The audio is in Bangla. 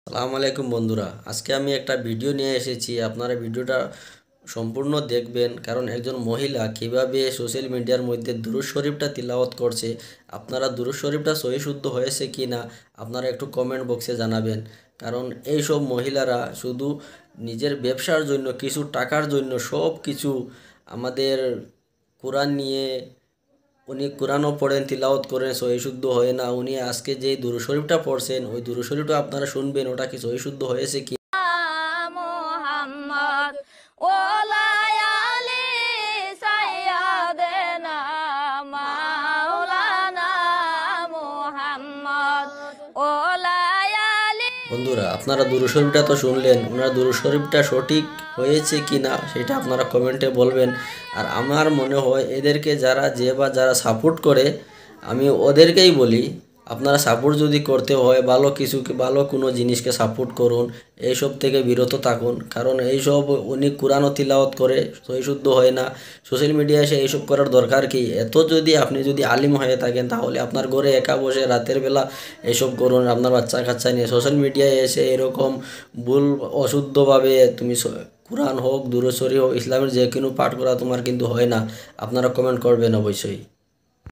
সালাম আলাইকুম বন্ধুরা, আজকে আমি একটা ভিডিও নিয়ে এসেছি। আপনারা ভিডিওটা সম্পূর্ণ দেখবেন, কারণ একজন মহিলা কিভাবে সোশ্যাল মিডিয়ার মধ্যে দুরূদ শরীফটা তিলাওয়াত করছে। আপনারা দুরূদ শরীফটা সহি শুদ্ধ হয়েছে কি না আপনারা একটু কমেন্ট বক্সে জানাবেন। কারণ এই সব মহিলারা শুধু নিজের ব্যবসার জন্য, কিছু টাকার জন্য সব কিছু আমাদের কোরআন নিয়ে, উনি কোরআনও পড়েন, তিলাওয়াত করেন, সহি শুদ্ধ হয় না। উনি আজকে যে দুরূদ শরীফটা পড়ছেন, ওই দুরূদ শরীফটা আপনারা শুনবেন, ওটা কি সহি শুদ্ধ হয়েছে কি। মোহাম্মদ ওলায়ালি সাইয়্যিদানা মাওলানা মুহাম্মদ ওলায়ালি। বন্ধুরা, আপনারা দুরূদ শরীফটা তো শুনলেন, ওনার দুরূদ শরীফটা সঠিক হয়েছে কি না সেটা আপনারা কমেন্টে বলবেন। আর আমার মনে হয় এদেরকে যারা সাপোর্ট করে, আমি ওদেরকেই বলি, আপনারা সাপোর্ট যদি করতে হয় ভালো কিছুকে, ভালো কোনো জিনিসকে সাপোর্ট করুন, এইসব থেকে বিরত থাকুন। কারণ এইসব উনি কোরআনও তিলাওয়াত করে, সহি শুদ্ধ হয় না। সোশ্যাল মিডিয়ায় এসে এইসব করার দরকার কি? আপনি যদি আলিম হয়ে থাকেন, তাহলে আপনার ঘরে একা বসে রাতের বেলা এইসব করুন, আপনার বাচ্চা কাচ্চা নিয়ে। সোশ্যাল মিডিয়ায় এসে এরকম ভুল অশুদ্ধভাবে তুমি কোরআন হোক, দুরূদ শরীফ হোক, ইসলামের যে কোনো পাঠ করা তোমার কিন্তু হয় না। আপনারা কমেন্ট করবেন অবশ্যই।